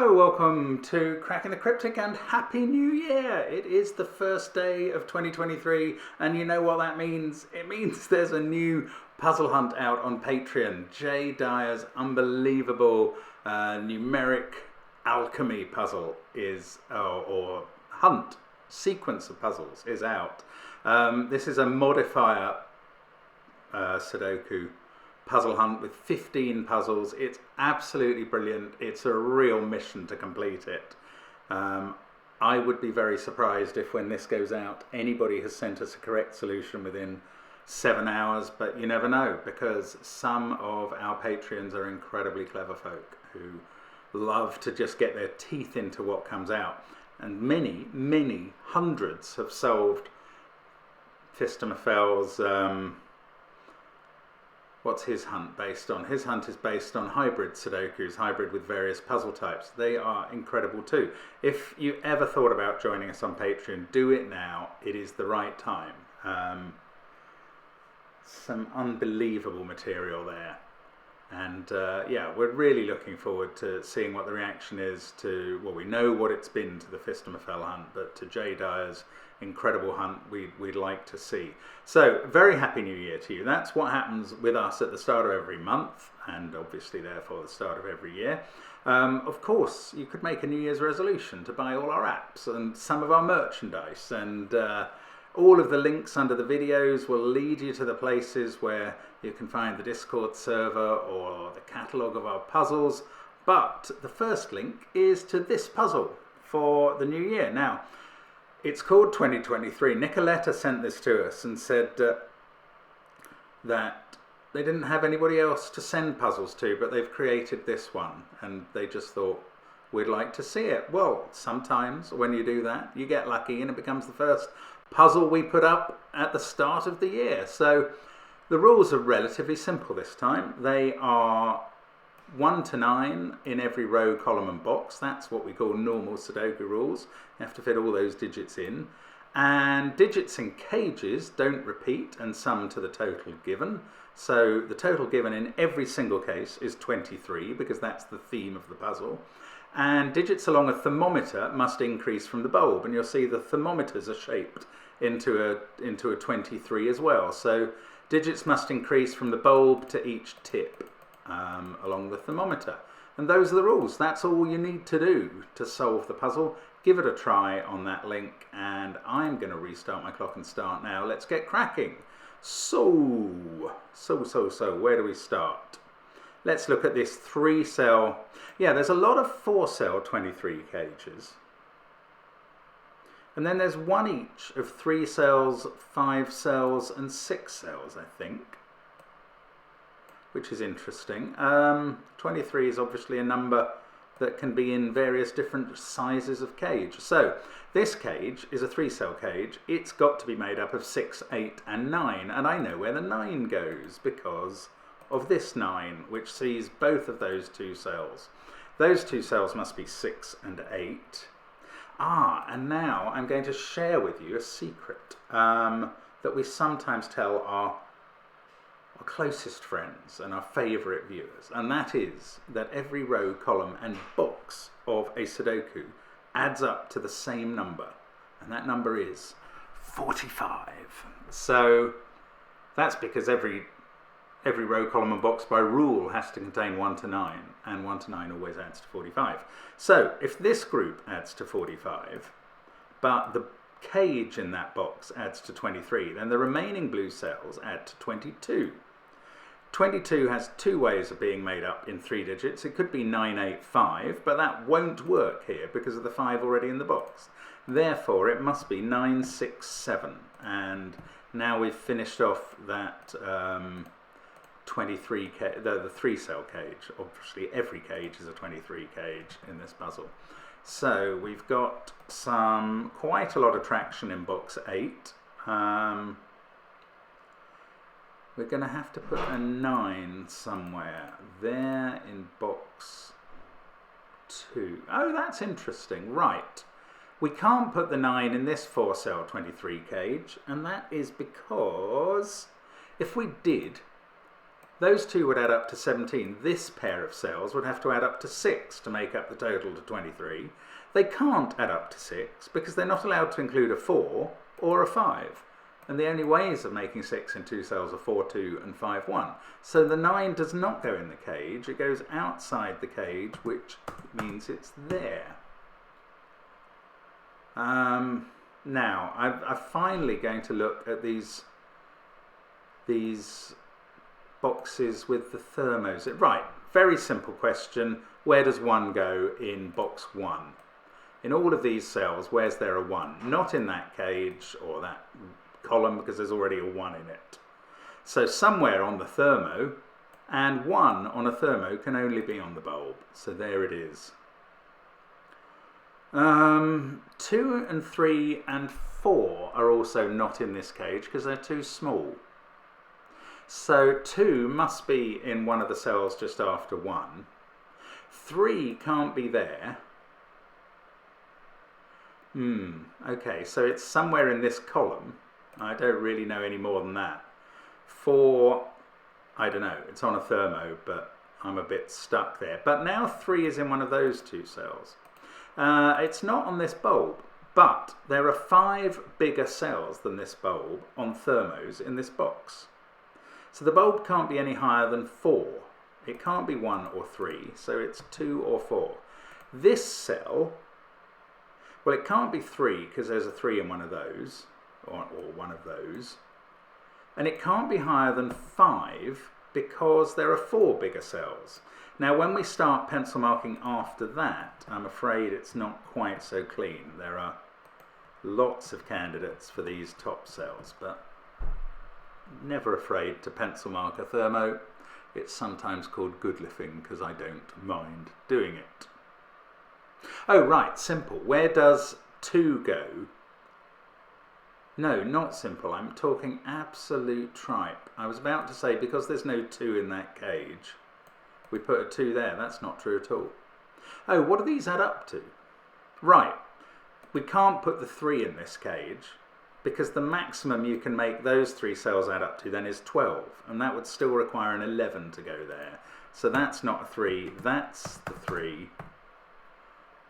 Hello, welcome to Cracking the Cryptic and Happy New Year! It is the first day of 2023 and you know what that means? It means there's a new puzzle hunt out on Patreon. Jay Dyer's unbelievable numeric alchemy puzzle is, or hunt sequence of puzzles is out. This is a modifier Sudoku puzzle hunt with 15 puzzles. It's absolutely brilliant. It's a real mission to complete it. I would be very surprised if when this goes out anybody has sent us a correct solution within 7 hours, but you never know, because some of our Patreons are incredibly clever folk who love to just get their teeth into what comes out, and many hundreds have solved Fistomafel's what's his hunt based on? His hunt is based on hybrid Sudokus, hybrid with various puzzle types. They are incredible too. If you ever thought about joining us on Patreon, do it now. It is the right time. Some unbelievable material there. And yeah, we're really looking forward to seeing what the reaction is to, well, we know what it's been to the Fistomafel hunt, but to Jay Dyer's incredible hunt we'd like to see. So, very Happy New Year to you. That's what happens with us at the start of every month, and obviously therefore the start of every year. Of course, you could make a New Year's resolution to buy all our apps and some of our merchandise, and all of the links under the videos will lead you to the places where you can find the Discord server or the catalogue of our puzzles. But the first link is to this puzzle for the new year. Now, it's called 2023. Nicoletta sent this to us and said that they didn't have anybody else to send puzzles to, but they've created this one and they just thought, we'd like to see it. Well, sometimes when you do that, you get lucky and it becomes the first puzzle we put up at the start of the year. So the rules are relatively simple this time. They are 1 to 9 in every row, column and box. That's what we call normal Sudoku rules. You have to fit all those digits in. And digits in cages don't repeat and sum to the total given. So the total given in every single case is 23 because that's the theme of the puzzle. And digits along a thermometer must increase from the bulb, and you'll see the thermometers are shaped into a 23 as well. So digits must increase from the bulb to each tip along the thermometer. And those are the rules. That's all you need to do to solve the puzzle. Give it a try on that link, and I'm going to restart my clock and start now. Let's get cracking. So, where do we start? Let's look at this 3-cell. Yeah, there's a lot of 4-cell 23 cages. And then there's one each of 3 cells, 5 cells, and 6 cells, I think. Which is interesting. 23 is obviously a number that can be in various different sizes of cage. So, this cage is a 3-cell cage. It's got to be made up of 6, 8, and 9. And I know where the 9 goes because of this 9, which sees both of those 2 cells. Those 2 cells must be 6 and 8. And now I'm going to share with you a secret that we sometimes tell our closest friends and our favourite viewers, and that is that every row, column and box of a Sudoku adds up to the same number, and that number is 45. So that's because every row, column and box by rule has to contain 1 to 9, and 1 to 9 always adds to 45. So if this group adds to 45, but the cage in that box adds to 23, then the remaining blue cells add to 22. 22 has 2 ways of being made up in 3 digits. It could be 985, but that won't work here because of the 5 already in the box. Therefore, it must be 967. And now we've finished off that 23 the 3-cell cage. Obviously, every cage is a 23 cage in this puzzle. So we've got quite a lot of traction in box 8. We're going to have to put a 9 somewhere there in box 2. Oh, that's interesting. Right. We can't put the 9 in this 4-cell 23 cage, and that is because if we did, Those two would add up to 17. This pair of cells would have to add up to 6 to make up the total to 23. They can't add up to 6 because they're not allowed to include a 4 or a 5. And the only ways of making 6 in 2 cells are 4, 2 and 5, 1. So the 9 does not go in the cage, it goes outside the cage, which means it's there. Now, I'm finally going to look at these boxes with the thermos. Right, very simple question. Where does 1 go in box 1? In all of these cells, where's there a 1? Not in that cage or that column because there's already a 1 in it. So somewhere on the thermo, and 1 on a thermo can only be on the bulb. So there it is. 2 and 3 and 4 are also not in this cage because they're too small. So 2 must be in one of the cells just after 1. 3 can't be there. Okay, so it's somewhere in this column. I don't really know any more than that. 4, I don't know, it's on a thermo, but I'm a bit stuck there. But now 3 is in one of those 2 cells. It's not on this bulb, but there are 5 bigger cells than this bulb on thermos in this box. So the bulb can't be any higher than 4. It can't be 1 or 3, so it's 2 or 4. This cell, well, it can't be 3 because there's a 3 in one of those, or one of those. And it can't be higher than 5 because there are 4 bigger cells. Now, when we start pencil marking after that, I'm afraid it's not quite so clean. There are lots of candidates for these top cells, but never afraid to pencil mark a thermo. It's sometimes called Goodliffing because I don't mind doing it. Oh, right, simple. Where does 2 go? No, not simple. I'm talking absolute tripe. I was about to say because there's no 2 in that cage, we put a 2 there. That's not true at all. Oh, what do these add up to? Right, we can't put the 3 in this cage because the maximum you can make those 3 cells add up to then is 12, and that would still require an 11 to go there. So that's not a 3, that's the 3.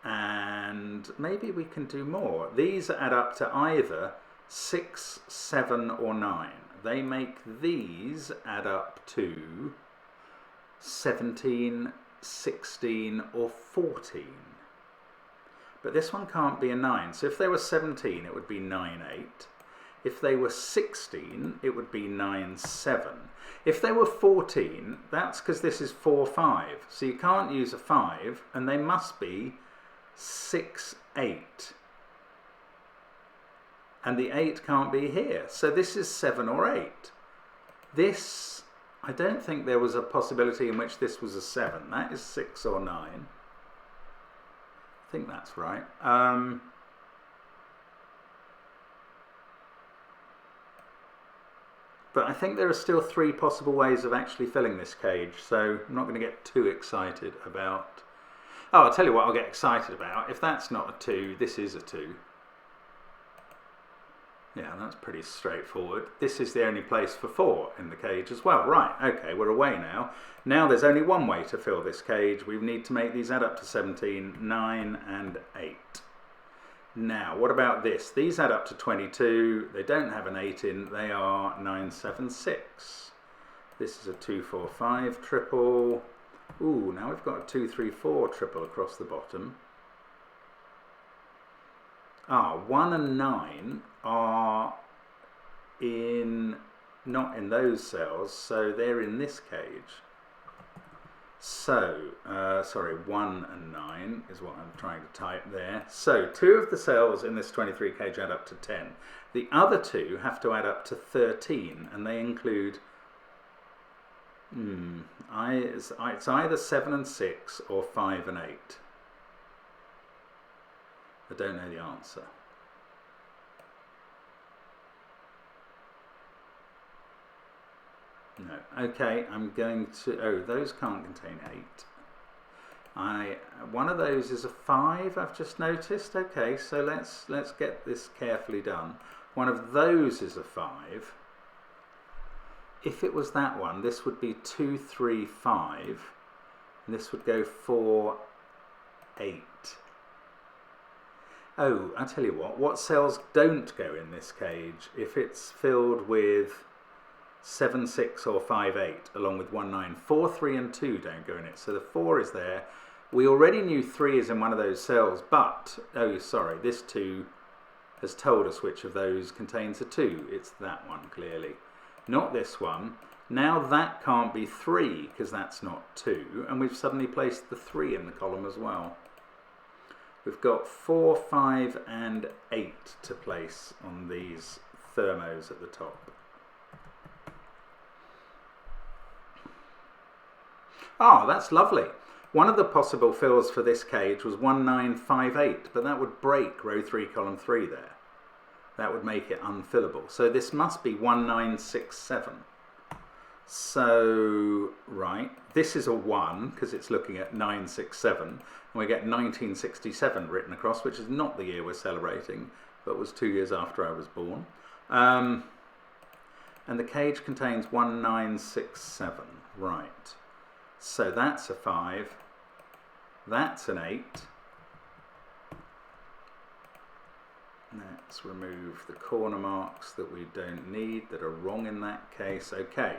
And maybe we can do more. These add up to either 6, 7 or 9. They make these add up to 17, 16 or 14. But this one can't be a 9. So if they were 17, it would be 9, 8. If they were 16, it would be 9, 7. If they were 14, that's because this is 4, 5. So you can't use a 5, and they must be 6, 8. And the 8 can't be here. So this is 7 or 8. This, I don't think there was a possibility in which this was a 7. That is 6 or 9. I think that's right. But I think there are still 3 possible ways of actually filling this cage, so I'm not going to get too excited about... Oh, I'll tell you what I'll get excited about. If that's not a 2, this is a 2. Yeah, that's pretty straightforward. This is the only place for 4 in the cage as well. Right, okay, we're away now. Now there's only one way to fill this cage. We need to make these add up to 17, 9 and 8. Now, what about this? These add up to 22. They don't have an 8 in. They are 9, 7, 6. This is a 2, 4, 5 triple. Ooh, now we've got a 2, 3, 4 triple across the bottom. 1 and 9 are not in those cells, so they're in this cage. So, sorry, 1 and 9 is what I'm trying to type there. So, 2 of the cells in this 23 cage add up to 10. The other 2 have to add up to 13, and they include... it's either 7 and 6 or 5 and 8. I don't know the answer. No. Okay, I'm going to... Oh, those can't contain 8. One of those is a 5, I've just noticed. Okay, so let's get this carefully done. One of those is a 5. if it was that one, this would be 2, 3, 5, and this would go 4, 8. Oh, I'll tell you what cells don't go in this cage if it's filled with 7, 6 or 5, 8, along with 1, 9. 4, 3 and 2 don't go in it, so the 4 is there. We already knew 3 is in one of those cells, but, oh sorry, this 2 has told us which of those contains a 2. It's that one, clearly. Not this one. Now that can't be 3, because that's not 2, and we've suddenly placed the 3 in the column as well. We've got 4, 5 and 8 to place on these thermos at the top. Ah, that's lovely. One of the possible fills for this cage was 1958, but that would break row 3, column 3 there. That would make it unfillable. So this must be 1967. So, right, this is a 1 because it's looking at 967, and we get 1967 written across, which is not the year we're celebrating, but was 2 years after I was born. And the cage contains 1967, right. So that's a 5, that's an 8. Let's remove the corner marks that we don't need, that are wrong in that case. Okay.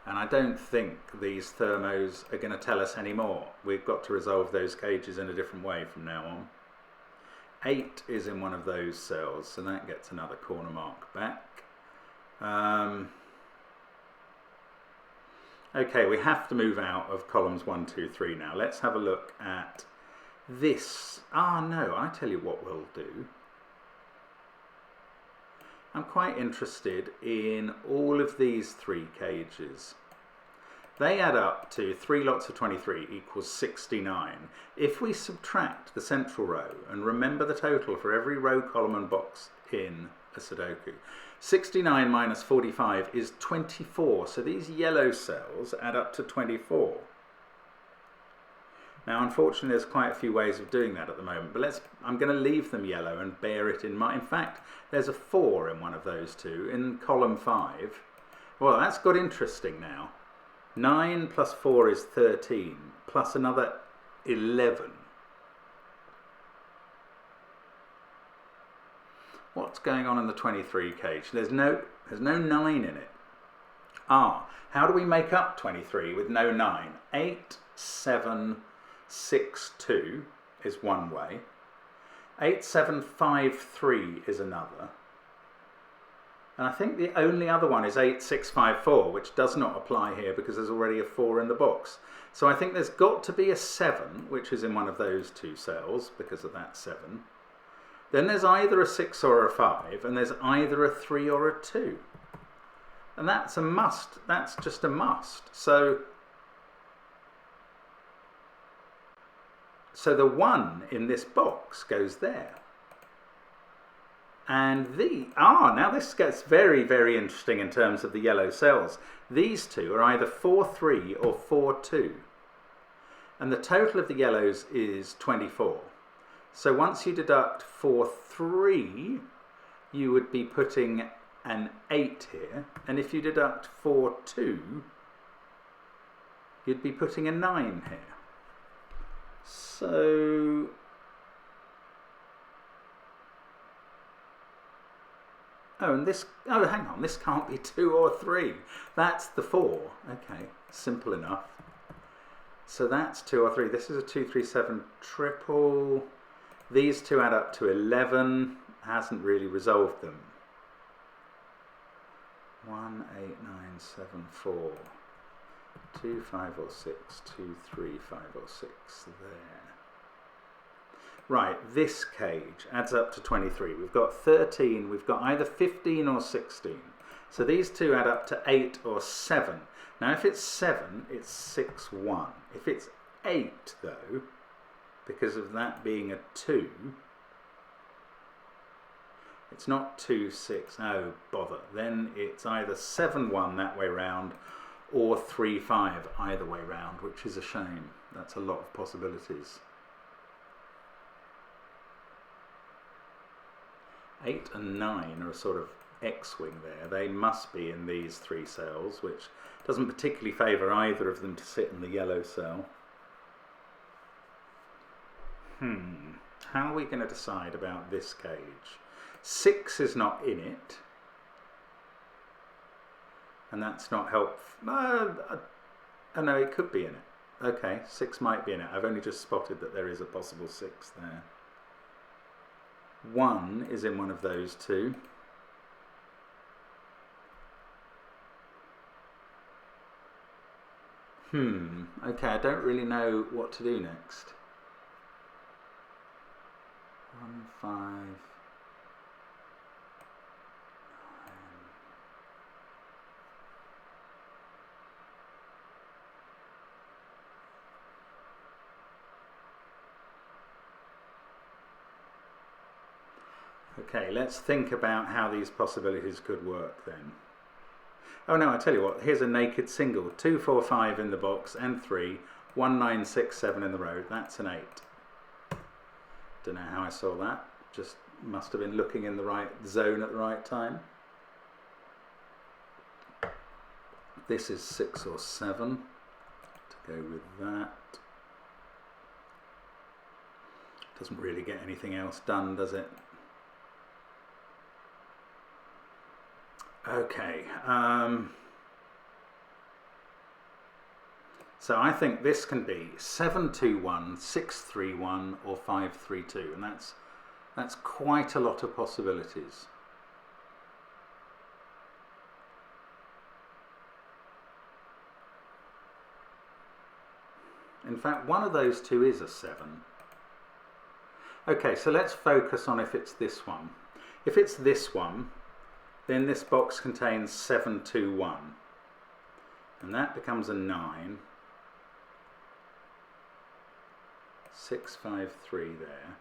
And I don't think these thermos are going to tell us any more. We've got to resolve those cages in a different way from now on. 8 is in one of those cells, so that gets another corner mark back. Okay, we have to move out of columns 1, 2, 3 now. Let's have a look at this. Ah, no, I tell you what we'll do. I'm quite interested in all of these 3 cages. They add up to 3 lots of 23 equals 69. If we subtract the central row and remember the total for every row, column and box in a Sudoku, 69 minus 45 is 24. So these yellow cells add up to 24. Now, unfortunately, there's quite a few ways of doing that at the moment, but I'm going to leave them yellow and bear it in mind. In fact, there's a 4 in one of those 2 in column 5. Well, that's got interesting now. 9 plus 4 is 13, plus another 11. What's going on in the 23 cage? There's no 9 in it. Ah, how do we make up 23 with no 9? 8, 7, 6, 2 is one way. 8, 7, 5, 3 is another. And I think the only other one is 8, 6, 5, 4, which does not apply here because there's already a 4 in the box. So I think there's got to be a 7, which is in one of those 2 cells because of that 7. Then there's either a 6 or a 5, and there's either a 3 or a 2. And that's a must. That's just a must. So the 1 in this box goes there. And now this gets very, very interesting in terms of the yellow cells. These 2 are either 4, 3 or 4, 2. And the total of the yellows is 24. So once you deduct 4, 3, you would be putting an 8 here. And if you deduct 4, 2, you'd be putting a 9 here. So hang on, this can't be 2 or 3. That's the 4. Okay, simple enough. So that's 2 or 3. This is a 2, 3, 7 triple. These 2 add up to 11. Hasn't really resolved them. 1, 8, 9, 7, 4. 2, 5 or 6, 2, 3, 5 or 6 there. Right, this cage adds up to 23. We've got 13, we've got either 15 or 16. So these 2 add up to 8 or 7. Now if it's 7, it's 6, 1. If it's 8 though, because of that being a 2, it's not 2, 6, oh bother. Then it's either 7, 1 that way round, or 3, 5 either way round, which is a shame. That's a lot of possibilities. 8 and 9 are a sort of X-wing there. They must be in these 3 cells, which doesn't particularly favour either of them to sit in the yellow cell. How are we going to decide about this cage? 6 is not in it, and that's not helpful. Oh no, it could be in it. Okay, 6 might be in it. I've only just spotted that there is a possible 6 there. 1 is in one of those 2. Okay, I don't really know what to do next. 1, 5, 9. Okay, let's think about how these possibilities could work then. Oh no, I tell you what, here's a naked single. 2, 4, 5 in the box and 3. 1, 9, 6, 7 in the row. That's an 8. Don't know how I saw that. Just must have been looking in the right zone at the right time. This is 6 or 7 to go with that. Doesn't really get anything else done, does it? Okay, so I think this can be 7, 2, 1, 6, 3, 1 or 5, 3, 2, and that's quite a lot of possibilities. In fact, one of those 2 is a 7. Okay, so let's focus on if it's this one. If it's this one, then this box contains 7, 2, 1, and that becomes a 9. 6, 5, 3 there.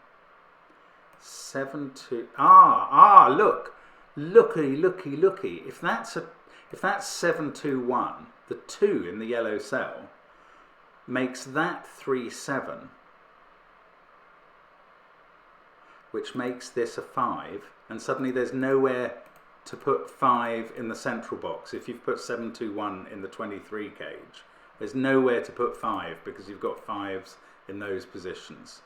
7, 2. Look, looky. If that's 7, 2, 1, the 2 in the yellow cell makes that 3, 7, which makes this a 5, and suddenly there's nowhere to put 5 in the central box. If you've put 7, 2, 1 in the 23 cage, there's nowhere to put 5 because you've got 5s in those positions.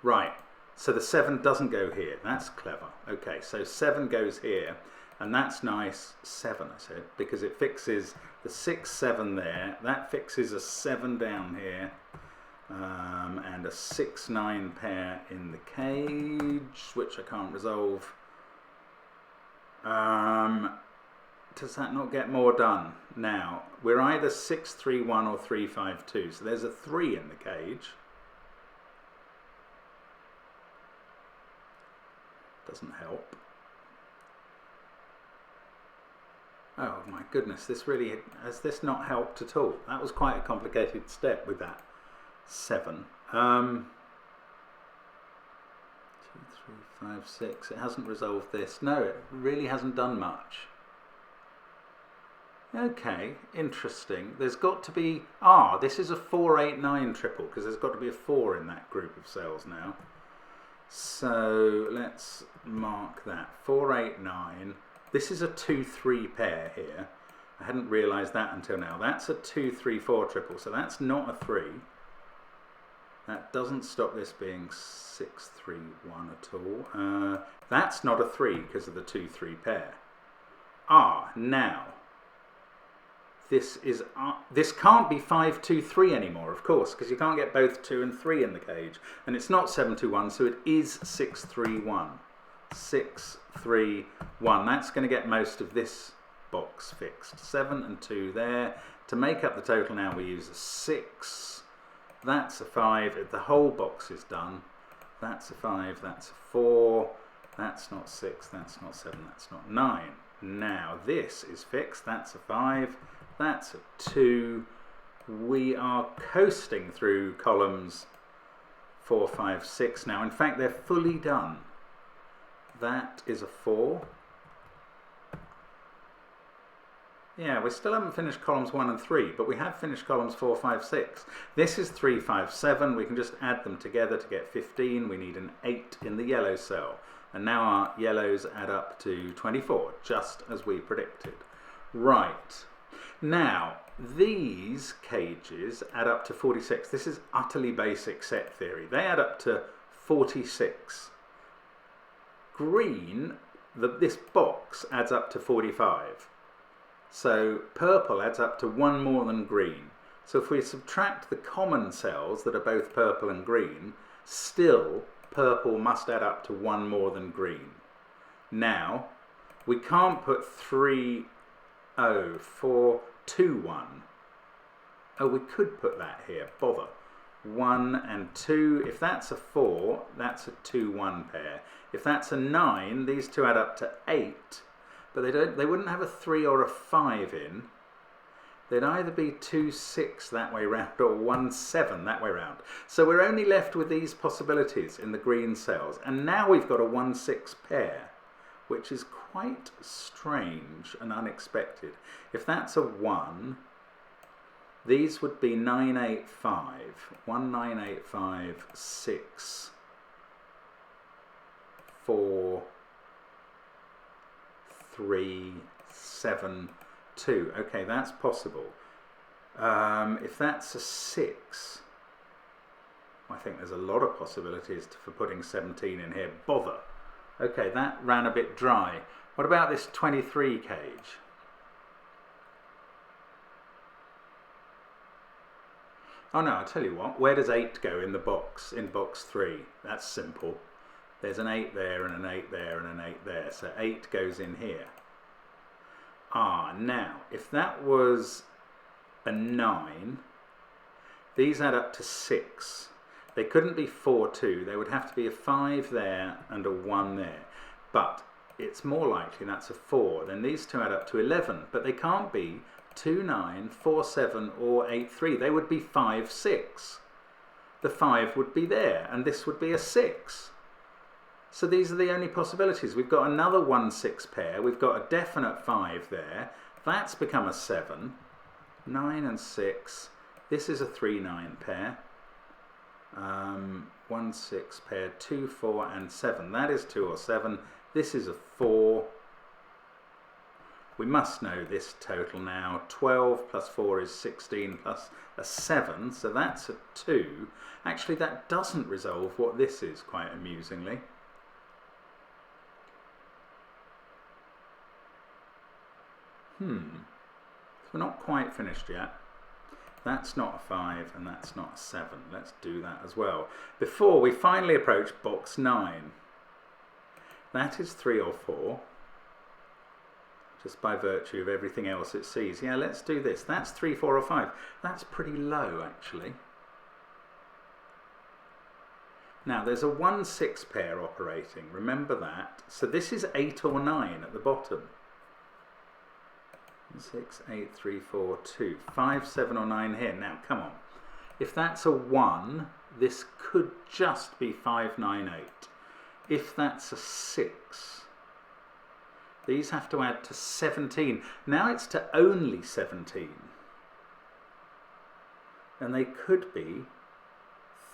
Right, so the 7 doesn't go here. That's clever. Okay, so 7 goes here, and that's nice. 7, I said, because it fixes the 6, 7 there. That fixes a 7 down here, and a 6, 9 pair in the cage, which I can't resolve. Does that not get more done? Now, we're either 6, 3, 1 or 3, 5, 2. So there's a 3 in the cage. Doesn't help. Oh my goodness, has this not helped at all? That was quite a complicated step with that 7. 2, 3, 5, 6. It hasn't resolved this. No, it really hasn't done much. Okay, interesting. There's got to be... this is a 4, 8, 9 triple, because there's got to be a 4 in that group of cells now. So let's mark that. 4, 8, 9. This is a 2, 3 pair here. I hadn't realised that until now. That's a 2, 3, 4 triple, so that's not a 3. That doesn't stop this being 6, 3, 1 at all. That's not a 3 because of the 2, 3 pair. Now, this can't be 5, 2, 3 anymore, of course, because you can't get both 2 and 3 in the cage. And it's not 7, 2, 1, so it is 6, 3, 1. 6, 3, 1. That's going to get most of this box fixed. 7 and 2 there. To make up the total now, we use a 6. That's a 5. If the whole box is done, that's a 5, that's a 4. That's not 6, that's not 7, that's not 9. Now this is fixed. That's a 5. That's a 2. We are coasting through columns 4, 5, 6 now. In fact, they're fully done. That is a 4. Yeah, we still haven't finished columns 1 and 3, but we have finished columns 4, 5, 6. This is 3, 5, 7. We can just add them together to get 15. We need an 8 in the yellow cell. And now our yellows add up to 24, just as we predicted. Right. Now, these cages add up to 46. This is utterly basic set theory. They add up to 46. Green, this box adds up to 45. So purple adds up to 1 more than green. So if we subtract the common cells that are both purple and green, still purple must add up to 1 more than green. Now, we can't put 3, 0, 4, 2, 1. Oh, we could put that here, bother. 1 and 2, if that's a 4, that's a 2, 1 pair. If that's a 9, these two add up to 8. But they wouldn't have a 3 or a 5 in. They'd either be 2, 6 that way round or 1, 7 that way round. So we're only left with these possibilities in the green cells. And now we've got a 1, 6 pair, which is quite strange and unexpected. If that's a 1, these would be 9, 8, 5. 1, 9, 8, 5, 6, 4, 3, 7, 2. Okay, that's possible. If that's a 6, I think there's a lot of possibilities for putting 17 in here. Bother. Okay, that ran a bit dry. What about this 23 cage? Oh no, I'll tell you what. Where does 8 go in the box, in box 3? That's simple. There's an 8 there and an 8 there and an 8 there. So 8 goes in here. Now, if that was a 9, these add up to 6. They couldn't be 4, 2. They would have to be a 5 there and a 1 there. But it's more likely that's a 4. Then these two add up to 11. But they can't be 2, 9, 4, 7 or 8, 3. They would be 5, 6. The 5 would be there and this would be a 6. So these are the only possibilities. We've got another 1, 6 pair. We've got a definite 5 there. That's become a 7. 9 and 6. This is a 3, 9 pair. 1, 6 pair. 2, 4 and 7. That is 2 or 7. This is a 4. We must know this total now. 12 plus 4 is 16 plus a 7. So that's a 2. Actually, that doesn't resolve what this is, quite amusingly. We're not quite finished yet. That's not a 5 and that's not a 7. Let's do that as well. Before we finally approach box 9. That is 3 or 4. Just by virtue of everything else it sees. Yeah, let's do this. That's 3, 4 or 5. That's pretty low actually. Now there's a 1, 6 pair operating. Remember that. So this is 8 or 9 at the bottom. 6, 8, 3, 4, 2, 5, 7 or 9 here. Now come on. If that's a 1, this could just be 5, 9, 8. If that's a 6, these have to add to 17. Now it's to only 17. And they could be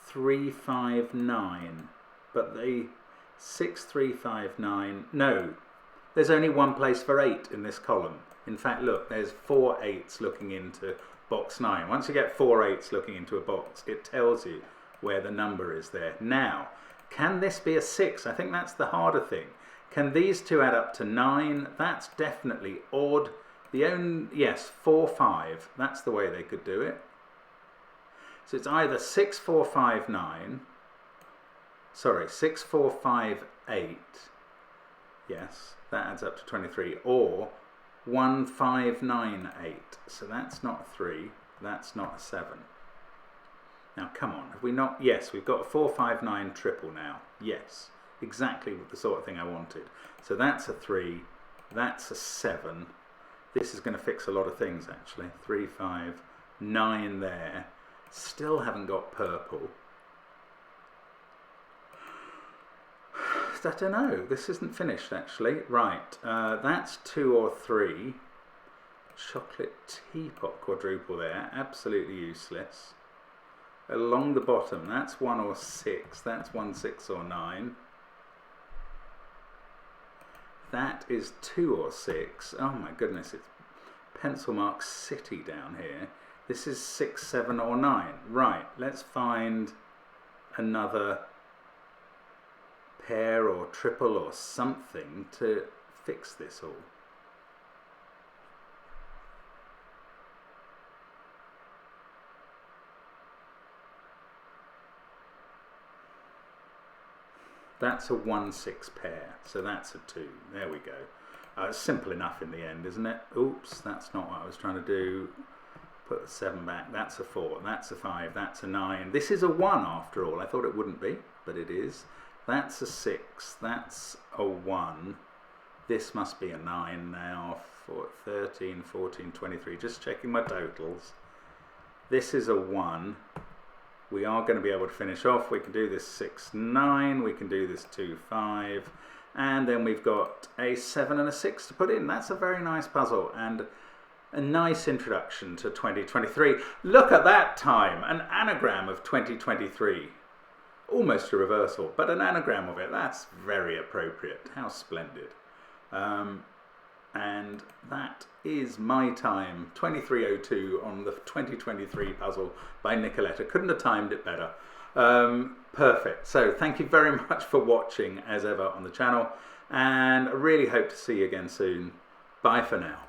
3, 5, 9. But they 6, 3, 5, 9. No, there's only one place for 8 in this column. In fact, look, there's 4 8s looking into box 9. Once you get 4 8s looking into a box, it tells you where the number is there. Now, can this be a 6? I think that's the harder thing. Can these two add up to 9? That's definitely odd. Yes, 4, 5. That's the way they could do it. So it's either 6, 4, 5, 9. Sorry, 6, 4, 5, 8. Yes, that adds up to 23. Or 1, 5, 9, 8. So that's not a 3. That's not a 7. Now come on, have we not? Yes, we've got a 4, 5, 9 triple now. Yes, exactly the sort of thing I wanted. So that's a 3. That's a 7. This is going to fix a lot of things actually. 3, 5, 9 there. Still haven't got purple. I don't know. This isn't finished actually. Right, that's 2 or 3. chocolate teapot quadruple there, absolutely useless. Along the bottom, that's 1 or 6, that's 1, 6 or 9. That is 2 or 6. Oh my goodness, it's pencil mark city down here. This is 6, 7 or 9. Right, let's find another pair or triple or something to fix this all. That's a 1, 6 pair, so that's a 2. There we go. It's simple enough in the end, isn't it? Oops, that's not what I was trying to do. Put the 7 back. That's a 4. That's a 5. That's a 9. This is a 1 after all. I thought it wouldn't be, but it is. That's a 6. That's a 1. This must be a 9 now. 13, 14, 23. Just checking my totals. This is a 1. We are going to be able to finish off. We can do this 6, 9. We can do this 2, 5. And then we've got a 7 and a 6 to put in. That's a very nice puzzle and a nice introduction to 2023. Look at that time. An anagram of 2023. Almost a reversal, but an anagram of it. That's very appropriate. How splendid. And that is my time, 23:02 on the 2023 puzzle by Nicoletta. Couldn't have timed it better. Perfect. So thank you very much for watching as ever on the channel, and I really hope to see you again soon. Bye for now.